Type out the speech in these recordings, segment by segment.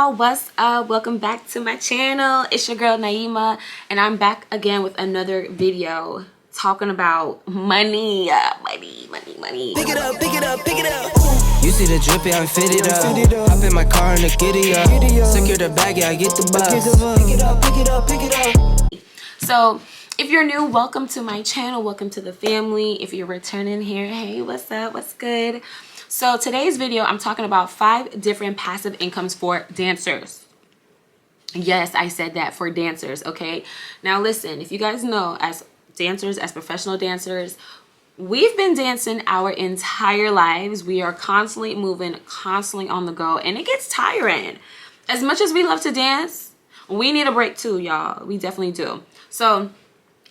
y'all, what's up? Welcome back to my channel. It's your girl Naima, and I'm back again with another video talking about money. Money. Pick it up, pick it up, pick it up. You see the drippy, I'm fitted up. Hop in my car and the giddy up. Secure the bag, yeah, I get the bus. Pick it up, pick it up, pick it up. So if you're new, welcome to my channel. Welcome to the family. If you're returning here, hey, what's up? What's good? So today's video, I'm talking about 5 different passive incomes for dancers. Yes, I said that, for dancers, okay? Now listen, if you guys know, as dancers, as professional dancers, we've been dancing our entire lives. We are constantly moving, constantly on the go, and it gets tiring. As much as we love to dance, we need a break too, y'all. We definitely do. So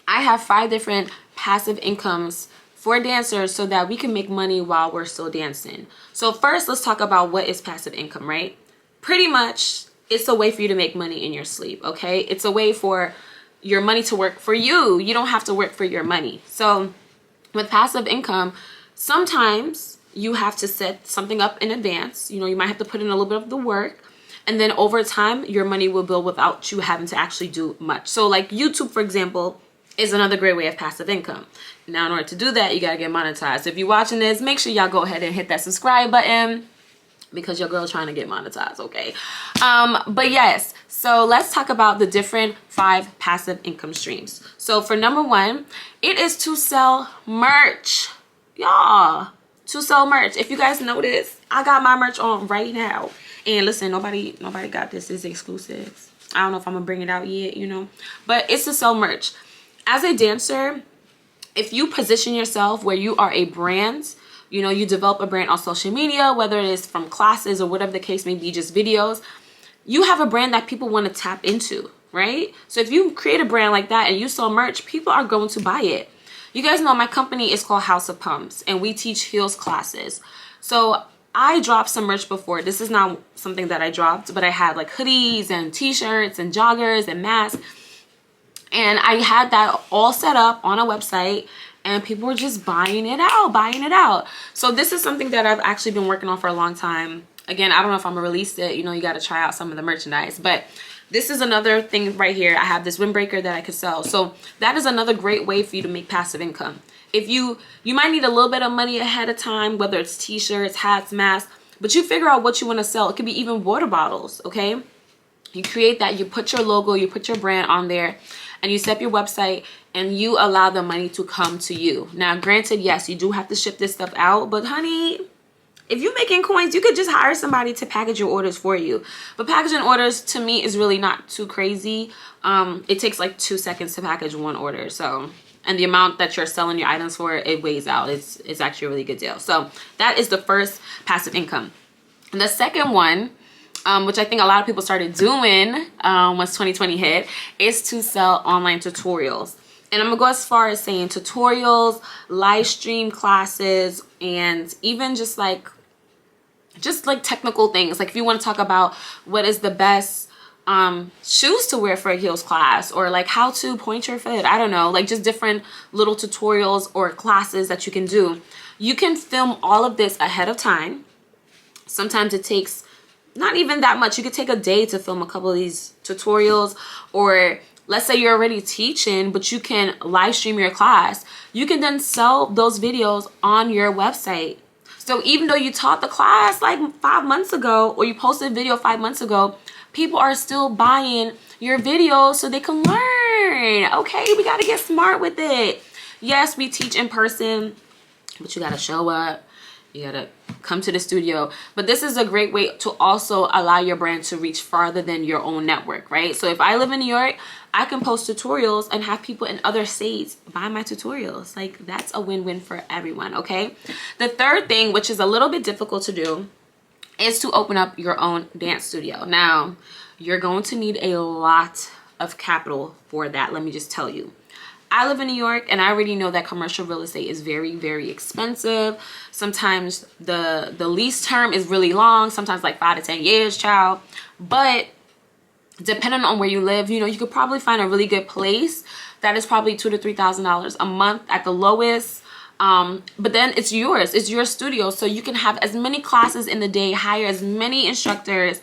I have 5 different passive incomes for dancers so that we can make money while we're still dancing. So first, let's talk about what is passive income, right? Pretty much, it's a way for you to make money in your sleep, okay? It's a way for your money to work for you. You don't have to work for your money. So with passive income, sometimes you have to set something up in advance. You know, you might have to put in a little bit of the work, and then over time, your money will build without you having to actually do much. So like YouTube, for example, is another great way of passive income. Now, in order to do that, you gotta get monetized. So if you're watching this, make sure y'all go ahead and hit that subscribe button because your girl's trying to get monetized, okay? But yes, so let's talk about the different 5 passive income streams. So for number 1, it is to sell merch. Y'all, to sell merch. If you guys notice, I got my merch on right now. And listen, nobody got this. It's exclusive. I don't know if I'm gonna bring it out yet, you know, but it's to sell merch. As a dancer, if you position yourself where you are a brand, you know, you develop a brand on social media, whether it is from classes or whatever the case may be, just videos, you have a brand that people want to tap into, right? So if you create a brand like that and you sell merch, people are going to buy it. You guys know my company is called House of Pumps, and we teach heels classes. So I dropped some merch before. This is not something that I dropped, but I had like hoodies and t-shirts and joggers and masks. And I had that all set up on a website, and people were just buying it out. So this is something that I've actually been working on for a long time. Again, I don't know if I'm gonna release it. You know, you got to try out some of the merchandise, but this is another thing right here. I have this windbreaker that I could sell. So that is another great way for you to make passive income. If you might need a little bit of money ahead of time, whether it's t-shirts, hats, masks, but you figure out what you want to sell. It could be even water bottles, okay? You create that, you put your logo, you put your brand on there, and you set up your website, and you allow the money to come to you. Now, granted, yes, you do have to ship this stuff out, but honey, if you're making coins, you could just hire somebody to package your orders for you. But packaging orders, to me, is really not too crazy. It takes like 2 seconds to package one order. So, and the amount that you're selling your items for, it weighs out. It's actually a really good deal. So that is the first passive income. And the second one, which I think a lot of people started doing once 2020 hit, is to sell online tutorials. And I'm gonna go as far as saying tutorials, live stream classes, and even just like technical things. Like if you want to talk about what is the best shoes to wear for a heels class, or like how to point your foot, I don't know, like just different little tutorials or classes that you can do. You can film all of this ahead of time. Sometimes it takes not even that much. You could take a day to film a couple of these tutorials, or let's say you're already teaching, but you can live stream your class. You can then sell those videos on your website. So even though you taught the class like 5 months ago, or you posted a video 5 months ago, people are still buying your videos so they can learn. Okay, we got to get smart with it. Yes, we teach in person, but you got to show up. You gotta come to the studio. But this is a great way to also allow your brand to reach farther than your own network, right? So if I live in New York, I can post tutorials and have people in other states buy my tutorials. Like, that's a win-win for everyone, okay? The third thing, which is a little bit difficult to do, is to open up your own dance studio. Now, you're going to need a lot of capital for that, let me just tell you. I live in New York, and I already know that commercial real estate is very, very expensive. Sometimes the lease term is really long, sometimes like 5 to 10 years, child. But depending on where you live, you know, you could probably find a really good place that is probably $2,000 to $3,000 a month at the lowest. But then it's yours, it's your studio, so you can have as many classes in the day, hire as many instructors,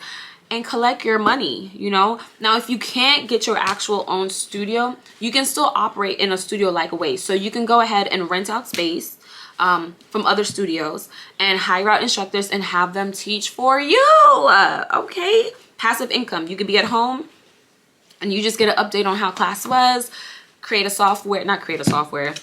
and collect your money, you know. Now if you can't get your actual own studio, you can still operate in a studio like way. So you can go ahead and rent out space from other studios and hire out instructors and have them teach for you. Okay, passive income. You could be at home and you just get an update on how class was, create a software, not create a software,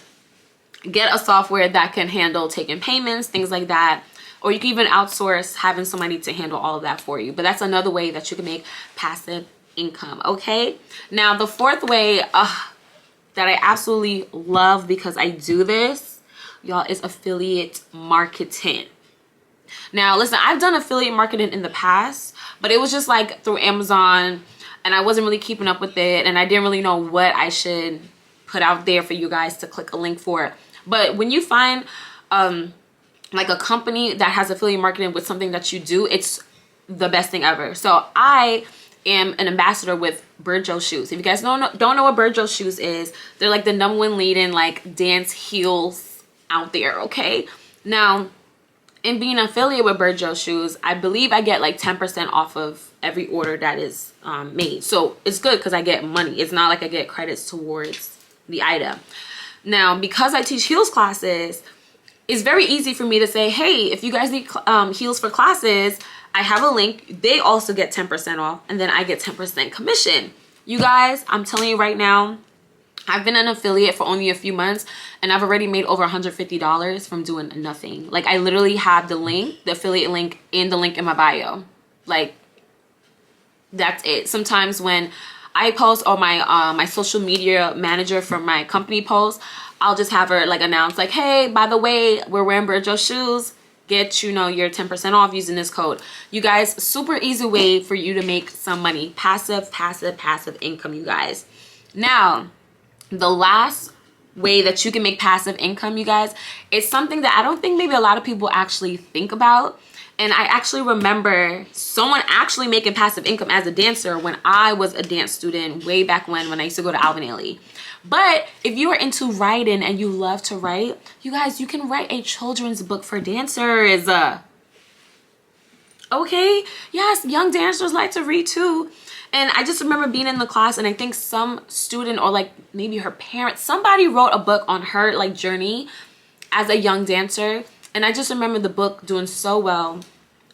get a software that can handle taking payments, things like that. Or you can even outsource having somebody to handle all of that for you. But that's another way that you can make passive income, okay? Now, the fourth way that I absolutely love because I do this, y'all, is affiliate marketing. Now, listen, I've done affiliate marketing in the past, but it was just like through Amazon, and I wasn't really keeping up with it, and I didn't really know what I should put out there for you guys to click a link for. But when you find like a company that has affiliate marketing with something that you do, it's the best thing ever. So I am an ambassador with Bird Joe Shoes. If you guys don't know what Bird Joe Shoes is, they're like the #1 leading like dance heels out there, okay? Now, in being an affiliate with Bird Joe Shoes, I believe I get like 10% off of every order that is made. So it's good because I get money. It's not like I get credits towards the item. Now, because I teach heels classes, it's very easy for me to say, hey, if you guys need heels for classes, I have a link. They also get 10% off, and then I get 10% commission. You guys, I'm telling you right now, I've been an affiliate for only a few months, and I've already made over $150 from doing nothing. Like, I literally have the link, the affiliate link, and the link in my bio. Like, that's it. Sometimes when I post, or my social media manager for my company posts, I'll just have her like announce like, hey, by the way, we're wearing Bird Joe Shoes. Get, you know, your 10% off using this code. You guys, super easy way for you to make some money. Passive income, you guys. Now, the last way that you can make passive income, you guys, is something that I don't think maybe a lot of people actually think about. And I actually remember someone actually making passive income as a dancer when I was a dance student way back when I used to go to Alvin Ailey. But if you are into writing and you love to write, you guys, you can write a children's book for dancers. Okay? Yes, young dancers like to read too. And I just remember being in the class, and I think some student or like maybe her parents, somebody wrote a book on her like journey as a young dancer. And I just remember the book doing so well.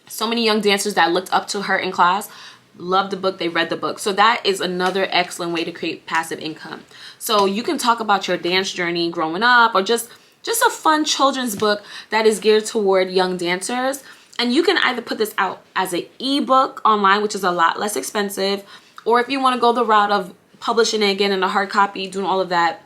So many young dancers that looked up to her in class loved the book, they read the book. So that is another excellent way to create passive income. So you can talk about your dance journey growing up, or just a fun children's book that is geared toward young dancers. And you can either put this out as an ebook online, which is a lot less expensive, or if you want to go the route of publishing it again in a hard copy, doing all of that,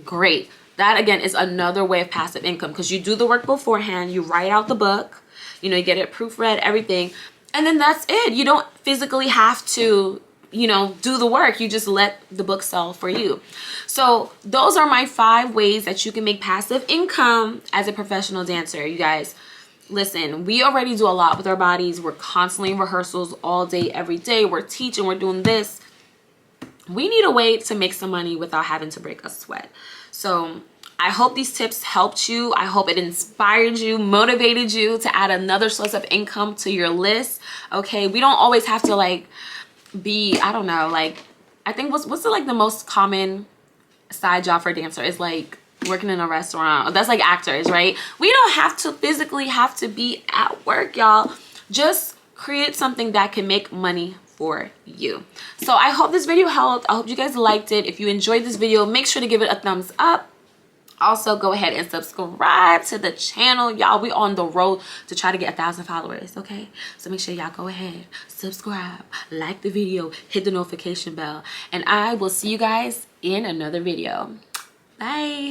great. That again is another way of passive income, because you do the work beforehand, you write out the book, you know, you get it proofread, everything, and then that's it. You don't physically have to, you know, do the work. You just let the book sell for you. So those are my 5 ways that you can make passive income as a professional dancer. You guys, listen, we already do a lot with our bodies. We're constantly in rehearsals all day, every day. We're teaching, we're doing this. We need a way to make some money without having to break a sweat. So I hope these tips helped you. I hope it inspired you, motivated you to add another source of income to your list. Okay, we don't always have to like be, I don't know, like, I think what's the, like the most common side job for a dancer is like working in a restaurant. That's like actors, right? We don't have to physically have to be at work, y'all. Just create something that can make money for you. So I hope this video helped. I hope you guys liked it. If you enjoyed this video, make sure to give it a thumbs up. Also, go ahead and subscribe to the channel. Y'all, we on the road to try to get 1,000 followers, okay? So make sure y'all go ahead, subscribe, like the video, hit the notification bell, and I will see you guys in another video. Bye.